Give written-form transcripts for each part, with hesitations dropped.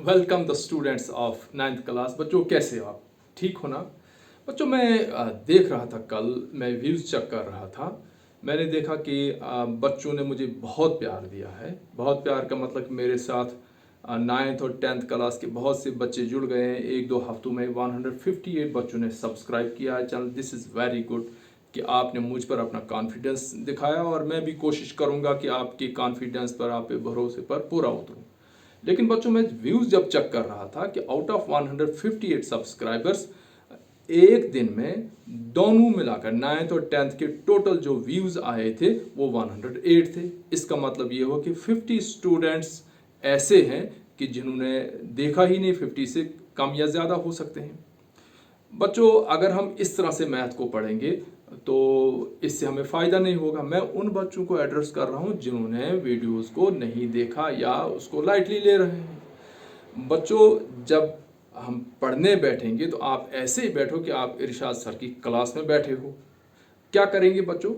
Welcome the students of 9th class. बच्चों कैसे हो आप? ठीक हो ना? बच्चों मैं देख रहा था, कल मैं व्यूज़ चेक कर रहा था। मैंने देखा कि बच्चों ने मुझे बहुत प्यार दिया है। बहुत प्यार का मतलब कि मेरे साथ 9th और 10th क्लास के बहुत से बच्चे जुड़ गए हैं। एक दो हफ्तों में 158 बच्चों ने सब्सक्राइब किया है channel. This is very good कि आपने मुझ पर अपना कॉन्फिडेंस दिखाया, और मैं भी कोशिश करूँगा कि आपके कॉन्फिडेंस पर, आप पे भरोसे पर पूरा उतरूँ। लेकिन बच्चों मैं व्यूज जब चेक कर रहा था कि आउट ऑफ 158 सब्सक्राइबर्स एक दिन में दोनों मिलाकर 9th और 10th के टोटल जो व्यूज आए थे वो 108 थे। इसका मतलब ये हुआ कि 50 स्टूडेंट्स ऐसे हैं कि जिन्होंने देखा ही नहीं। 50 से कम या ज़्यादा हो सकते हैं। बच्चों अगर हम इस तरह से मैथ को पढ़ेंगे तो इससे हमें फ़ायदा नहीं होगा। मैं उन बच्चों को एड्रेस कर रहा हूँ जिन्होंने वीडियोस को नहीं देखा या उसको लाइटली ले रहे हैं। बच्चों जब हम पढ़ने बैठेंगे तो आप ऐसे ही बैठो कि आप इरशाद सर की क्लास में बैठे हो। क्या करेंगे बच्चों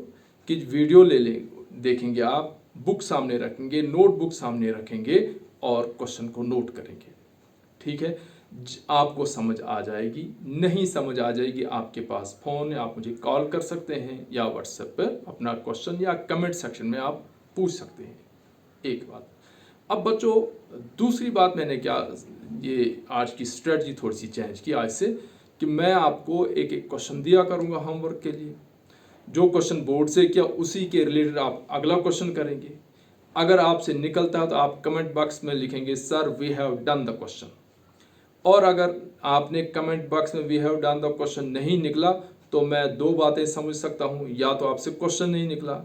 कि वीडियो ले लें, देखेंगे आप, बुक सामने रखेंगे, नोटबुक सामने रखेंगे और क्वेश्चन को नोट करेंगे। ठीक है, आपको समझ आ जाएगी। नहीं समझ आ जाएगी, आपके पास फ़ोन है, आप मुझे कॉल कर सकते हैं या व्हाट्सएप पर अपना क्वेश्चन या कमेंट सेक्शन में आप पूछ सकते हैं। एक बात। अब बच्चों दूसरी बात, मैंने क्या ये आज की स्ट्रेटजी थोड़ी सी चेंज की आज से, कि मैं आपको एक एक क्वेश्चन दिया करूँगा होमवर्क के लिए। जो क्वेश्चन बोर्ड से किया उसी के रिलेटेड आप अगला क्वेश्चन करेंगे। अगर आपसे निकलता है तो आप कमेंट बॉक्स में लिखेंगे sir we have done the question. और अगर आपने कमेंट बॉक्स में we have done the question नहीं निकला तो मैं दो बातें समझ सकता हूँ, या तो आपसे क्वेश्चन नहीं निकला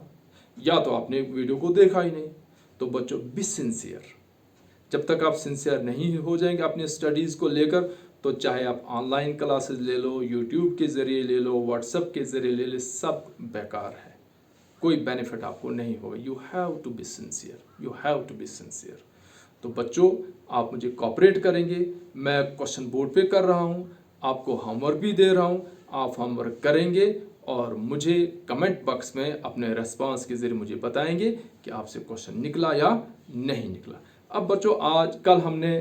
या तो आपने वीडियो को देखा ही नहीं। तो बच्चों बी सिंसियर। जब तक आप सिंसियर नहीं हो जाएंगे अपने स्टडीज़ को लेकर, तो चाहे आप ऑनलाइन क्लासेस ले लो, यूट्यूब के ज़रिए ले लो, व्हाट्सएप के ज़रिए ले लो, सब बेकार है। कोई बेनिफिट आपको नहीं होगा। You have to be sincere, you have to be sincere. तो बच्चों आप मुझे कॉपरेट करेंगे। मैं क्वेश्चन बोर्ड पे कर रहा हूँ, आपको होमवर्क भी दे रहा हूँ, आप होमवर्क करेंगे और मुझे कमेंट बॉक्स में अपने रेस्पॉन्स के ज़रिए मुझे बताएंगे कि आपसे क्वेश्चन निकला या नहीं निकला। अब बच्चों आज कल हमने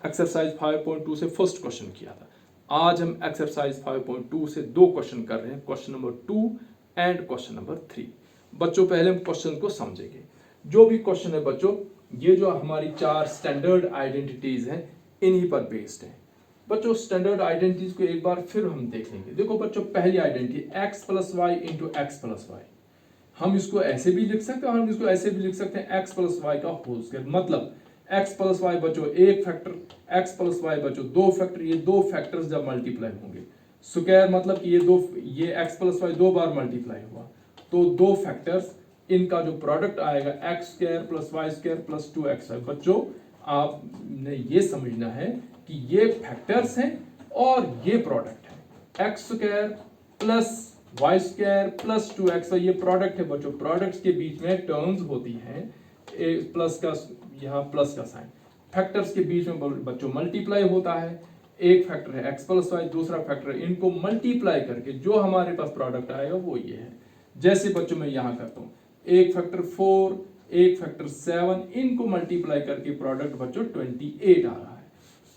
एक्सरसाइज 5.2 से फर्स्ट क्वेश्चन किया था। आज हम एक्सरसाइज 5.2 से दो क्वेश्चन कर रहे हैं, question number 2 and question number 3। बच्चों पहले हम क्वेश्चन को समझेंगे। जो भी क्वेश्चन है बच्चों, ये जो हमारी 4 स्टैंडर्ड आइडेंटिटीज हैं इन्हीं पर बेस्ड है। बच्चों स्टैंडर्ड आइडेंटिटीज को एक बार फिर हम देख लेंगे। देखो बच्चों पहली identity x plus y into x plus y, हम इसको ऐसे भी लिख सकते हैं और हम इसको ऐसे भी लिख सकते हैं x प्लस वाई का होल स्क्वायर। मतलब x प्लस वाई बच्चों एक फैक्टर, x प्लस वाई बच्चों दो फैक्टर। ये दो फैक्टर्स जब मल्टीप्लाई होंगे, स्क्वायर मतलब कि ये x प्लस वाई दो बार मल्टीप्लाई हुआ तो दो फैक्टर्स, इनका जो प्रोडक्ट आएगा x square plus Y square plus 2xy। बच्चों आपने ये समझना है कि ये फैक्टर्स हैं और ये प्रोडक्ट है। X square plus Y square plus 2xy ये प्रोडक्ट है बच्चों। प्रोडक्ट्स के बीच में टर्म्स होती हैं, प्लस का यहाँ प्लस का साइन। फैक्टर्स के बीच में बच्चों मल्टीप्लाई होता है। एक फैक्टर है एक्स प्लस वाई, दूसरा फैक्टर है, इनको मल्टीप्लाई करके जो हमारे पास प्रोडक्ट आएगा वो ये है। जैसे बच्चों मैं यहाँ करता हूँ, एक फैक्टर 4, एक फैक्टर 7, इनको मल्टीप्लाई करके प्रोडक्ट बच्चों 28 आ रहा है।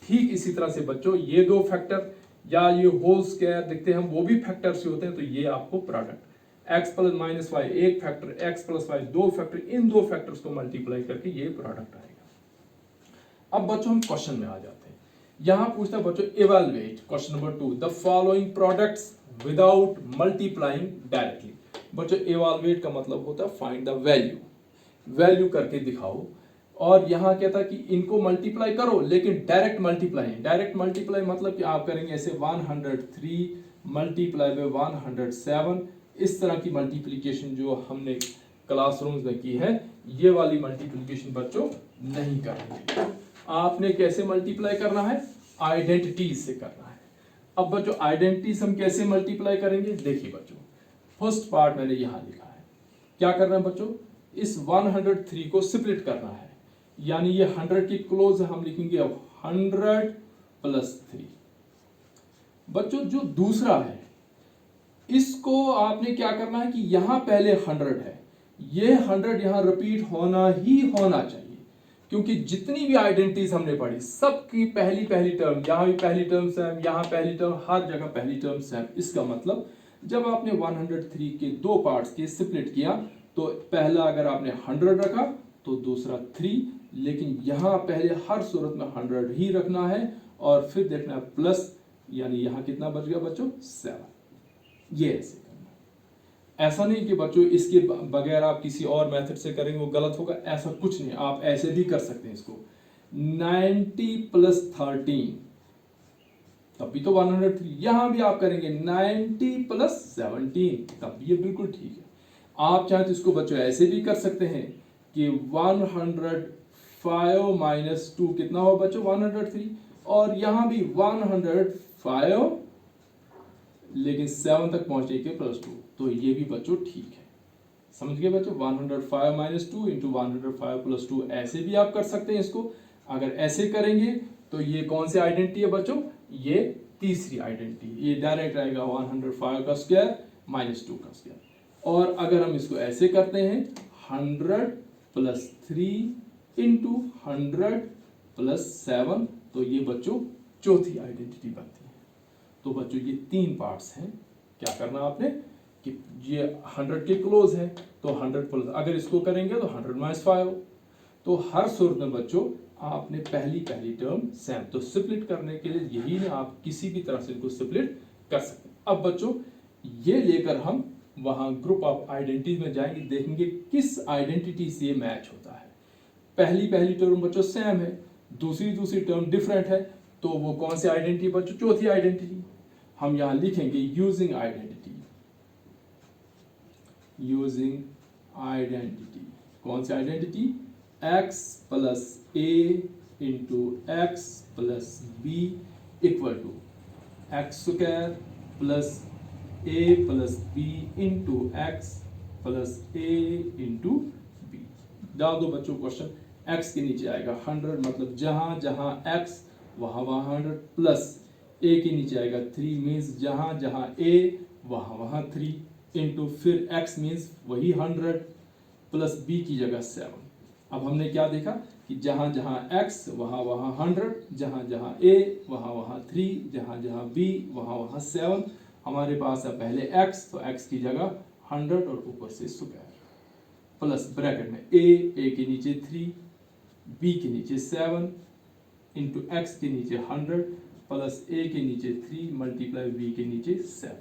ठीक इसी तरह से बच्चों ये दो फैक्टर या ये होल स्क्वायर दिखते हैं, वो भी फैक्टर से होते हैं। तो ये आपको product x plus minus y एक फैक्टर, एक्स प्लस वाई दो फैक्टर, इन दो फैक्टर्स को मल्टीप्लाई करके ये प्रोडक्ट आएगा। अब बच्चों हम क्वेश्चन में आ जाते हैं। यहां पूछता है बच्चों evaluate, question number 2, the following products without multiplying directly. बच्चों इवैल्यूएट का मतलब होता है फाइंड द वैल्यू, वैल्यू करके दिखाओ। और यहां क्या था कि इनको मल्टीप्लाई करो लेकिन डायरेक्ट मल्टीप्लाई। डायरेक्ट मल्टीप्लाई मतलब कि आप करेंगे ऐसे 103 मल्टीप्लाई बाय 107, इस तरह की मल्टीप्लिकेशन जो हमने क्लासरूम्स में की है, ये वाली मल्टीप्लिकेशन बच्चों नहीं करेंगे। आपने कैसे मल्टीप्लाई करना है? आइडेंटिटीज से करना है। अब बच्चों आइडेंटिटीज हम कैसे मल्टीप्लाई करेंगे? देखिए बच्चों फर्स्ट पार्ट मैंने यहां लिखा है। क्या करना है बच्चों? इस 103 को स्प्लिट करना है, यानी ये 100 की क्लोज हम लिखेंगे अब 100 प्लस 3। बच्चों जो दूसरा है इसको आपने क्या करना है कि यहां पहले 100 है, ये 100 यहां रिपीट होना ही होना चाहिए। क्योंकि जितनी भी आइडेंटिटीज हमने पढ़ी सबकी पहली पहली टर्म, यहाँ भी पहली टर्म सेम, यहाँ पहली टर्म, हर जगह पहली टर्म सेम। इसका मतलब जब आपने 103 के दो पार्ट्स के स्प्लिट किया तो पहला अगर आपने 100 रखा तो दूसरा 3, लेकिन यहाँ पहले हर सूरत में 100 ही रखना है और फिर देखना है प्लस, यानी यहाँ कितना बच गया बच्चों 7। ये ऐसे करना है। ऐसा नहीं कि बच्चों इसके बगैर आप किसी और मेथड से करेंगे वो गलत होगा, ऐसा कुछ नहीं। आप ऐसे भी कर सकते हैं इसको 90 प्लस 13 तब भी तो 103। यहां भी आप करेंगे 90 प्लस 17 तब भी ये बिल्कुल ठीक है। आप चाहे तो इसको बच्चों ऐसे भी कर सकते हैं कि 105 माइनस 2 कितना हो बच्चों 103, और यहां भी 105 लेकिन 7 तक पहुंचे के प्लस 2, तो ये भी बच्चों ठीक है। समझ गए बच्चों, 105 माइनस 2 इंटू 105 प्लस 2 ऐसे भी आप कर सकते हैं इसको। अगर ऐसे करेंगे तो ये कौन सी आइडेंटिटी है बच्चों, ये तीसरी आइडेंटिटी, ये डायरेक्ट आएगा 105 का स्क्वायर माइनस 2 का स्क्वायर। और अगर हम इसको ऐसे करते हैं 100 प्लस 3 इंटू 100 प्लस 7, तो ये बच्चों चौथी आइडेंटिटी बनती है। तो बच्चों ये 3 पार्ट्स हैं। क्या करना आपने कि ये 100 के क्लोज है तो 100 प्लस, अगर इसको करेंगे तो 100 माइनस 5, तो हर सूरत में बच्चों आपने पहली पहली टर्म सेम। तो स्प्लिट करने के लिए यही है, आप किसी भी तरह से इनको स्प्लिट कर सकते हैं। अब बच्चों ये लेकर हम वहां ग्रुप ऑफ आइडेंटिटीज में जाएंगे, देखेंगे किस आइडेंटिटी से ये मैच होता है। पहली पहली टर्म बच्चों सेम है, दूसरी टर्म डिफरेंट है, तो वो कौन सी आइडेंटिटी बच्चों, चौथी आइडेंटिटी। हम यहां लिखेंगे यूजिंग आइडेंटिटी, यूजिंग आइडेंटिटी। कौन सी identity, x plus A into x plus B equal to x square plus A plus B into x plus A into B. डाल दो बच्चों क्वेश्चन, x के नीचे आएगा 100, मतलब जहां जहां x वहां वहां 100, प्लस a के नीचे आएगा 3, मीन्स जहां जहां a वहां वहां 3, इंटू फिर x मीन्स वही 100 प्लस b की जगह 7। अब हमने क्या देखा कि जहां जहां x वहां वहां 100, जहां जहां a वहां वहां 3, जहां जहां b वहां वहां 7। हमारे पास है पहले x, तो x की जगह 100 और ऊपर से स्क्वायर प्लस ब्रैकेट में a के नीचे 3, b के नीचे 7 इंटू एक्स के नीचे 100 प्लस a के नीचे 3 मल्टीप्लाई b के नीचे 7।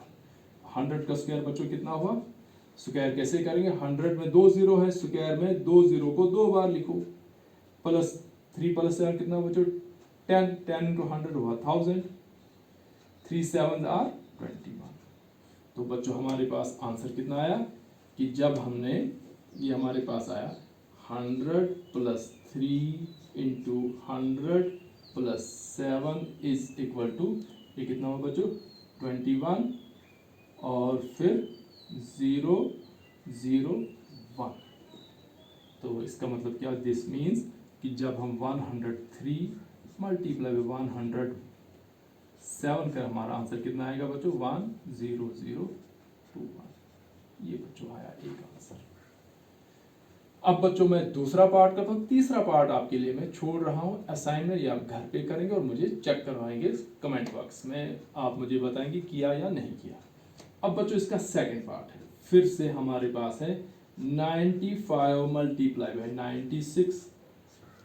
100 का स्क्वायर बच्चों कितना हुआ, स्क्वायर कैसे करेंगे, 100 में 2 जीरो है, स्क्वायर में 2 जीरो को 2 बार लिखो, प्लस 3 प्लस 7 कितना बच्चों 10, 10 इंटू 100 हुआ 1000, 3 7 आर 21। तो बच्चों हमारे पास आंसर कितना आया कि जब हमने ये हमारे पास आया 100 plus 3 into 100 plus 7 is equal to, ये कितना हुआ बच्चों 21 और फिर 0 0 1। तो इसका मतलब क्या, दिस मीन्स कि जब हम 103 मल्टीप्लाई बाय 107 का हमारा आंसर कितना आएगा बच्चों 10021। ये बच्चों आया एक आंसर। अब बच्चों मैं दूसरा पार्ट करता हूँ, तीसरा पार्ट आपके लिए मैं छोड़ रहा हूँ असाइनमेंट, या आप घर पे करेंगे और मुझे चेक करवाएंगे कमेंट बॉक्स में, आप मुझे बताएंगे किया या नहीं किया। अब बच्चों इसका सेकंड पार्ट है, फिर से हमारे पास है 95 मल्टीप्लाई बाय 96।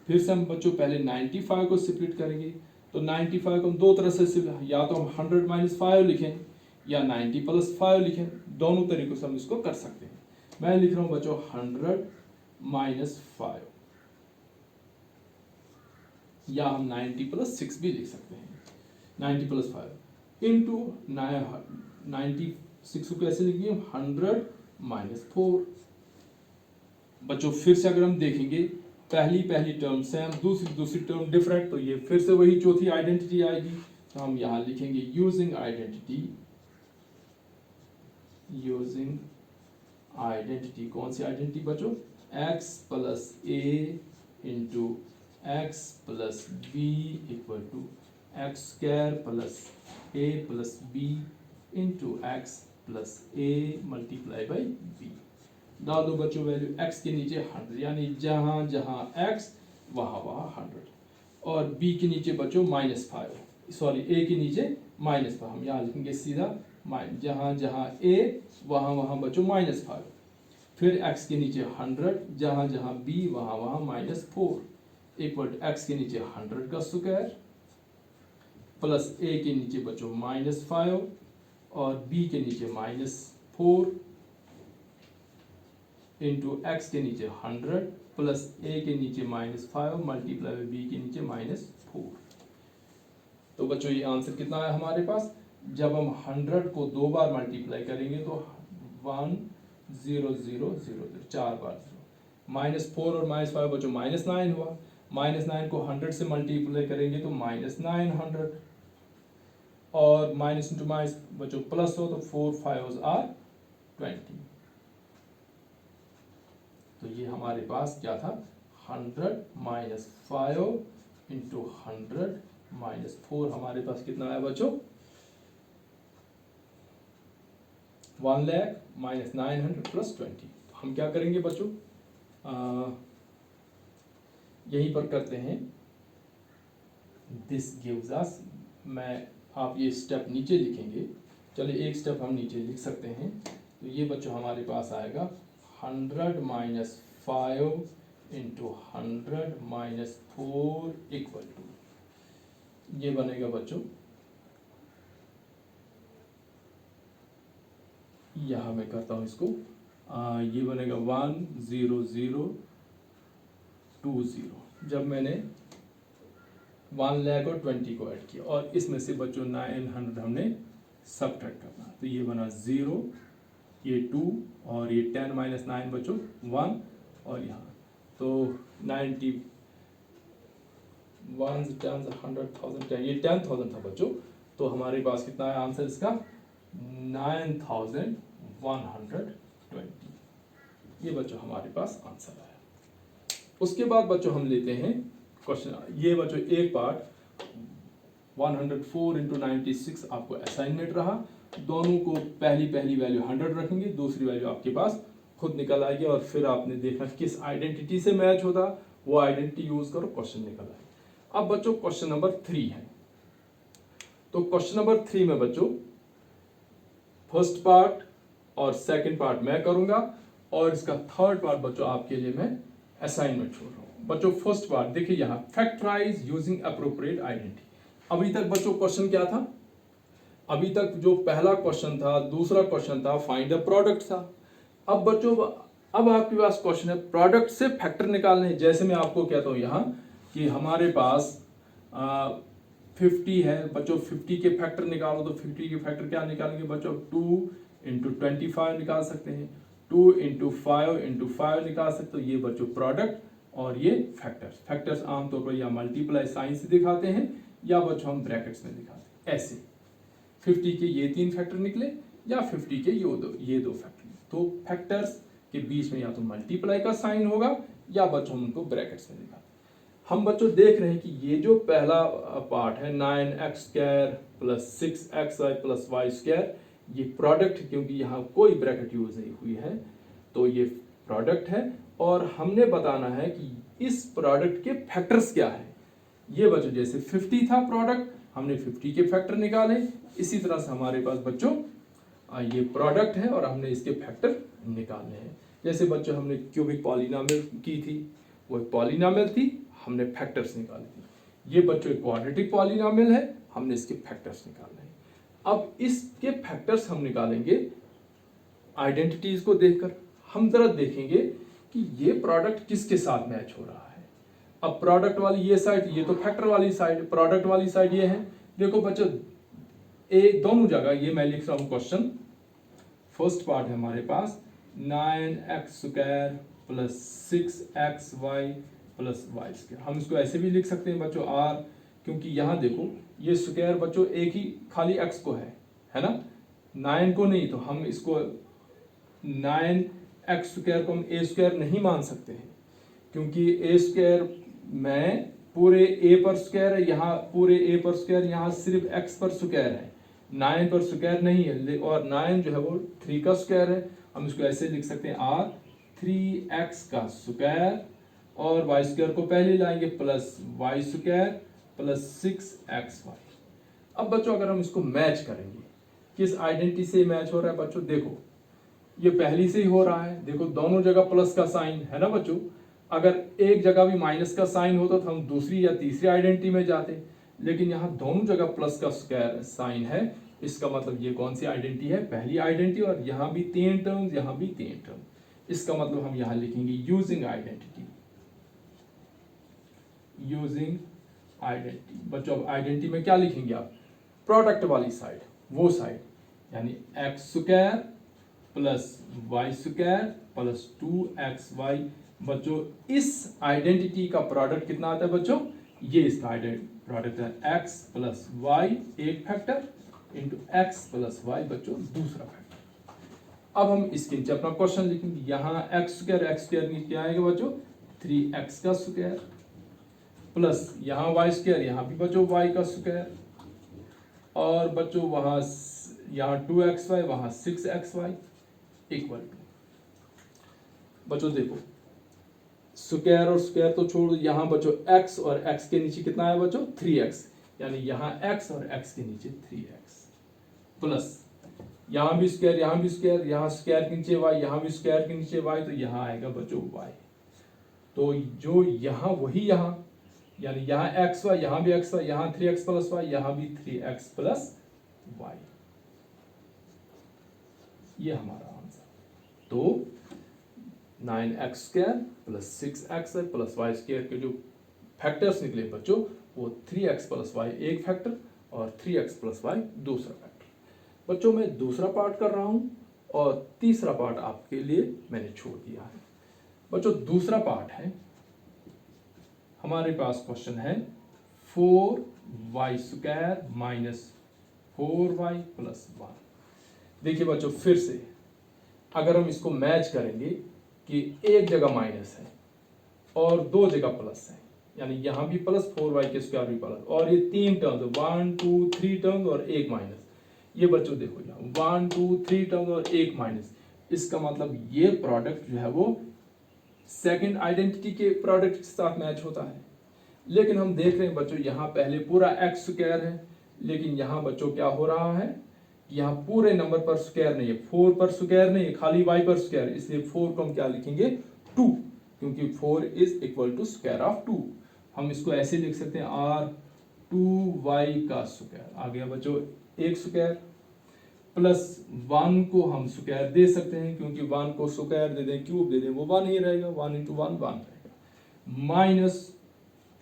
फिर से हम बच्चों पहले 95 को स्प्लिट करेंगे, तो 95 को हम दो तरह से या तो हम 100 माइनस 5 लिखें या 90 प्लस 5 लिखें, दोनों तरीकों से हम इसको कर सकते हैं। मैं लिख रहा हूं बच्चों 100 माइनस 5, या हम 90 प्लस 6 भी लिख सकते हैं, 90 प्लस 5 इंटू 96 को कैसे लिखेंगे 100 माइनस 4। बच्चों फिर से अगर हम देखेंगे पहली पहली टर्म सेम, दूसरी टर्म डिफरेंट, तो ये फिर से वही चौथी आइडेंटिटी आएगी। तो हम यहां लिखेंगे यूजिंग आइडेंटिटी। कौन सी आइडेंटिटी बच्चों, x plus A into x plus B equal to x square plus A plus B into x plus a multiply by b. डाल दो बच्चों वैल्यू, x के नीचे 100, यानी जहां जहां x वहाँ 100, और b के नीचे बच्चों -5, सॉरी a के नीचे -5, हम यहाँ लिखेंगे सीधा जहाँ जहाँ a वहाँ बच्चों -5, फिर x के नीचे 100, जहाँ जहाँ b वहाँ -4, इक्वल टू x के नीचे 100 का स्क्वायर प्लस a के नीचे बच्चों -5 और b के नीचे -4 इंटू x के नीचे 100 प्लस a के नीचे -5 मल्टीप्लाई बाई b के नीचे -4। तो बच्चों ये आंसर कितना है हमारे पास, जब हम 100 को 2 बार मल्टीप्लाई करेंगे तो 1 0 0 0 4 बार 0, -4 और -5 बच्चों -9 हुआ, -9 को 100 से मल्टीप्लाई करेंगे तो -900, और माइनस इंटू माइनस बच्चों प्लस हो तो 4 5 आर 20। तो ये हमारे पास क्या था, 100 -5 इंटू 100 -4, हमारे पास कितना आया बच्चों, 1,00,000 -900 प्लस 20। हम क्या करेंगे बच्चों, यहीं पर करते हैं, दिस गिव्स अस, आप ये स्टेप नीचे लिखेंगे, चलिए एक स्टेप हम नीचे लिख सकते हैं। तो ये बच्चों हमारे पास आएगा 100 -5 इंटू 100 -4 इक्वल टू, ये बनेगा बच्चों, यहाँ मैं करता हूँ इसको, ये बनेगा 1,0,0,20। जब मैंने 1,00,000 और 20 को ऐड किया और इसमें से बच्चों 900 हमने सब्ट्रैक्ट करना, तो ये बना 0, ये 2 और ये 10 - 9 बच्चों 1, और यहाँ तो 90 1 10 100,000 10, ये 10,000 था बच्चों। तो हमारे पास कितना है आंसर इसका, 9,120। ये बच्चों हमारे पास आंसर आया। उसके बाद बच्चों हम लेते हैं क्वेश्चन, ये बच्चों एक पार्ट 104 इंटू 96 आपको असाइनमेंट रहा, दोनों को पहली वैल्यू 100 रखेंगे, दूसरी वैल्यू आपके पास खुद निकल आएगी, और फिर आपने देखना किस आइडेंटिटी से मैच होता, वो आइडेंटिटी यूज करो, क्वेश्चन निकल आएगा। अब बच्चों क्वेश्चन नंबर 3 है, तो क्वेश्चन नंबर 3 में बच्चों फर्स्ट पार्ट और सेकंड पार्ट मैं करूंगा, और इसका थर्ड पार्ट बच्चों आपके लिए मैं असाइनमेंट छोड़ रहा हूं। बच्चों फर्स्ट पार्ट देखिए, यहाँ फैक्टराइज यूजिंग अप्रोप्रिएट आइडेंटिटी। अभी तक बच्चों क्वेश्चन क्या था, अभी तक जो पहला क्वेश्चन था, दूसरा क्वेश्चन था फाइंड द प्रोडक्ट था। अब बच्चों अब आपके पास क्वेश्चन है प्रोडक्ट से फैक्टर निकालने। जैसे मैं आपको कहता हूं यहाँ कि हमारे पास 50 है बच्चों, 50 के फैक्टर निकालो, तो 50 के फैक्टर क्या निकालेंगे बच्चों, 2 इंटू 25 निकाल सकते हैं, 2 इंटू 5 निकाल सकते हो। ये बच्चों प्रोडक्ट और ये फैक्टर्स आमतौर पर या मल्टीप्लाई साइन से दिखाते हैं या बच्चों हम ब्रैकेट्स में दिखाते हैं। ऐसे 50 के ये 3 फैक्टर निकले या 50 के ये दो फैक्टर। तो फैक्टर्स के बीच में या तो मल्टीप्लाई का साइन होगा या बच्चों हम उनको ब्रैकेट्स में दिखाते हैं। हम बच्चों देख रहे हैं कि ये जो पहला पार्ट है 9x² plus 6xy plus y², ये प्रोडक्ट है, क्योंकि यहाँ कोई ब्रैकेट यूज नहीं हुई है, तो ये प्रोडक्ट है। और हमने बताना है कि इस प्रोडक्ट के फैक्टर्स क्या है। ये बच्चों जैसे 50 था प्रोडक्ट, हमने 50 के फैक्टर निकाले, इसी तरह से हमारे पास बच्चों ये प्रोडक्ट है और हमने इसके फैक्टर निकालने हैं। जैसे बच्चों हमने क्यूबिक पॉलिनोमियल की थी, वो पॉलिनोमियल थी, हमने फैक्टर्स निकाले थे। ये बच्चों एक क्वाड्रेटिक पॉलिनोमियल है, हमने इसके फैक्टर्स निकालने हैं। अब इसके फैक्टर्स हम निकालेंगे आइडेंटिटीज को देखकर। हम जरा देखेंगे कि ये प्रोडक्ट किसके साथ मैच हो रहा है। अब प्रोडक्ट वाली ये साइड, ये तो फैक्टर वाली साइड, प्रोडक्ट वाली साइड ये है। देखो बच्चों दोनों जगह ये मैं लिख रहा हूं क्वेश्चन। फर्स्ट पार्ट है हमारे पास 9x² plus 6xy plus y²। हम इसको ऐसे भी लिख सकते हैं बच्चों r, क्योंकि यहाँ देखो ये स्क्वायर बच्चों एक ही खाली x को है ना, 9 को नहीं। तो हम इसको 9x² को हम a² नहीं मान सकते हैं, क्योंकि a² में पूरे a पर स्क्वायर है, यहाँ पूरे a पर स्क्वायर, यहाँ सिर्फ x पर स्क्वायर है, 9 पर स्क्वायर नहीं है। और 9 जो है वो 3 का स्क्वायर है। हम इसको ऐसे लिख सकते हैं r 3x का स्क्वायर और वाई स्क्वायर को पहले लाएंगे plus Y square plus 6xy। अब बच्चों अगर हम इसको मैच करेंगे, किस आइडेंटिटी से मैच हो रहा है बच्चों, देखो ये पहली से ही हो रहा है, देखो दोनों जगह प्लस का साइन है ना बच्चों। अगर एक जगह भी माइनस का साइन होता तो हम दूसरी या तीसरी आइडेंटिटी में जाते, लेकिन यहाँ दोनों जगह प्लस का स्क्वायर साइन है, इसका मतलब ये कौन सी आइडेंटिटी है, पहली आइडेंटिटी। और यहाँ भी 3 टर्म्स, यहाँ भी 3 टर्म, इसका मतलब हम यहाँ लिखेंगे यूजिंग आइडेंटिटी। यूजिंग आइडेंटिटी बच्चों, अब आइडेंटिटी में क्या लिखेंगे आप, प्रोडक्ट वाली साइड, वो साइड, यानी x square plus Y square plus 2xy। बच्चों इस आइडेंटिटी का प्रोडक्ट कितना आता है बच्चों, ये इसका प्रोडक्ट है x प्लस वाई एक factor into x plus y बच्चों दूसरा फैक्टर। अब हम इसके नीचे अपना क्वेश्चन लिखेंगे, यहाँ एक्स स्क्वायर नीचे क्या आएगा बच्चों 3x का स्क्वायर प्लस यहाँ वाई स्क्वायर, यहाँ भी बच्चों y का स्क्वायर, और बच्चों वहां यहाँ 2xy वहां 6xy इक्वल टू, बच्चों देखो स्क्वायर और स्क्वायर तो छोड़, यहाँ बच्चों x और x के नीचे कितना है बच्चों 3x, यानी यहाँ x और x के नीचे 3x प्लस यहाँ भी स्क्वायर, यहाँ भी स्क्वायर, यहाँ स्क्वायर के नीचे y, यहाँ भी स्क्वायर के नीचे y, तो यहाँ आएगा बच्चों y। तो जो यहाँ वही यहाँ, यानी यहाँ xy, यहाँ भी xy, यहाँ 3x प्लस y, यहाँ भी 3x प्लस y, ये हमारा आंसर। तो 9x square plus 6xy plus Y square के जो फैक्टर्स निकले बच्चों, वो 3x प्लस वाई एक फैक्टर और 3x प्लस वाई दूसरा फैक्टर। बच्चों मैं दूसरा पार्ट कर रहा हूं और तीसरा पार्ट आपके लिए मैंने छोड़ दिया है। बच्चों दूसरा पार्ट है, हमारे पास क्वेश्चन है 4y square minus 4y plus 1। देखिए बच्चों फिर से अगर हम इसको मैच करेंगे कि एक जगह माइनस है और दो जगह प्लस है, यानी यहां भी प्लस 4y के स्क्वायर भी प्लस, और ये 3 टर्म्स 1 2 3 टर्म्स और एक माइनस, ये बच्चों देखो यहाँ 1 2 3 टर्म्स और एक माइनस, इसका मतलब ये प्रोडक्ट जो है वो सेकंड आइडेंटिटी के प्रोडक्ट के साथ मैच होता है। लेकिन हम देख रहे हैं बच्चों यहाँ पहले पूरा एक्स स्क्वायर है, लेकिन यहाँ बच्चों क्या हो रहा है, यहाँ पूरे नंबर पर स्क्वायर नहीं है, 4 पर स्क्वायर नहीं है, खाली y पर स्क्वायर, इसलिए 4 को हम क्या लिखेंगे 2, क्योंकि 4 is equal to square of 2। हम इसको ऐसे लिख सकते हैं r 2y का स्क्वायर आ गया बच्चों एक स्क्वायर, प्लस 1 को हम स्क्वायर दे सकते हैं, क्योंकि 1 को स्क्वायर दे दें क्यूब दे दें वो 1 ही रहेगा, 1 इंटू 1 रहेगा, माइनस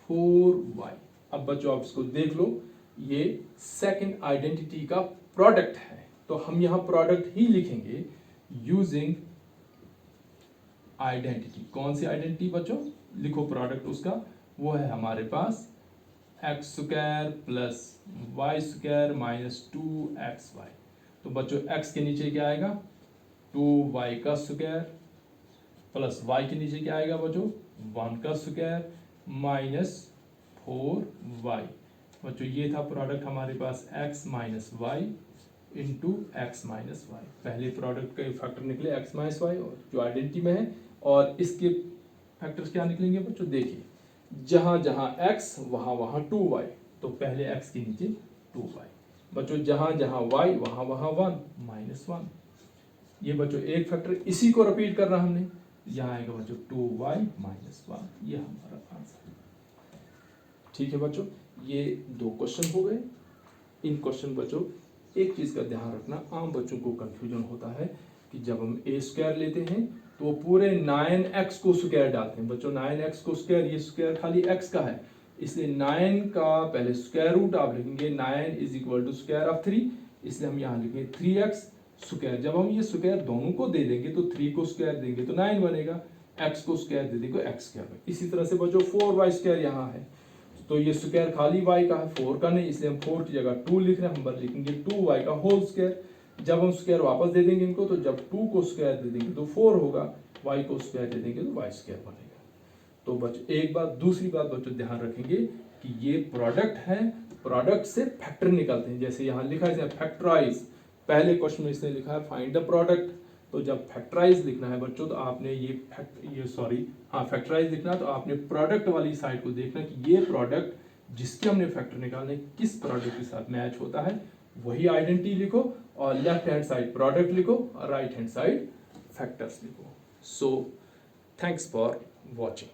4y। अब बच्चों आप इसको देख लो, ये सेकंड आइडेंटिटी का प्रोडक्ट है, तो हम यहां प्रोडक्ट ही लिखेंगे यूजिंग आइडेंटिटी। कौन सी आइडेंटिटी बच्चों, लिखो प्रोडक्ट उसका, वो है हमारे पास X square plus Y square minus 2xy। तो बच्चों x के नीचे क्या आएगा 2y का स्क्वायर प्लस y के नीचे क्या आएगा बच्चों 1 का स्क्वायर माइनस 4y। बच्चों ये था प्रोडक्ट हमारे पास x minus y into x minus y. पहले प्रोडक्ट के फैक्टर निकले x माइनस वाई और जो आइडेंटिटी में है, और इसके फैक्टर्स क्या निकलेंगे बच्चों, देखिए जहां जहां x वहां वहां 2y, तो पहले x के नीचे 2y। बच्चों जहां जहां y वहां वहां 1 माइनस 1। ये बच्चों एक फैक्टर इसी को रिपीट करना हमने, यहाँ आएगा बच्चों 2y माइनस 1, ये हमारा आंसर। ठीक है बच्चों, ये 2 क्वेश्चन हो गए। इन क्वेश्चन बच्चों एक चीज का ध्यान रखना, आम बच्चों को कंफ्यूजन होता है कि जब हम a स्क्वायर लेते हैं तो वो पूरे 9x को स्क्वायर डालते हैं। बच्चों 9x को स्क्वायर, ये स्क्वायर खाली x का है, इसलिए 9 का पहले स्क्वायर रूट आप लिखेंगे, 9 is equal to square of 3, इसलिए हम यहाँ लिखेंगे 3x स्क्वायर। जब हम ये स्क्वायर दोनों को दे देंगे तो 3 को स्क्वायर देंगे तो 9 बनेगा, x को स्क्वायर दे देंगे x स्क्वायर। इसी तरह से बच्चों 4y स्क्वायर यहाँ है, तो ये स्क्वायर खाली y का है 4 का नहीं, इसलिए हम 4 की जगह 2 लिख रहे हैं, हम लिखेंगे 2y का होल स्क्वायर। जब हम स्क्वायर वापस दे देंगे इनको, तो जब 2 को स्क्वायर दे देंगे तो 4 होगा, y को स्क्वायर दे देंगे तो y स्क्वायर बनेगा। तो बच्चों एक बात, दूसरी बात बच्चों ध्यान रखेंगे कि ये प्रोडक्ट है, प्रोडक्ट से फैक्टर निकलते हैं। जैसे यहाँ लिखा है फैक्टराइज, पहले क्वेश्चन में इसने लिखा है फाइंड द प्रोडक्ट, तो जब फैक्टराइज लिखना है बच्चों तो आपने फैक्टराइज लिखना है तो आपने प्रोडक्ट वाली साइड को देखना कि ये प्रोडक्ट जिसके हमने फैक्टर निकालने किस प्रोडक्ट के साथ मैच होता है, वही आइडेंटिटी लिखो और लेफ्ट हैंड साइड प्रोडक्ट लिखो और राइट हैंड साइड फैक्टर्स लिखो। So thanks for watching.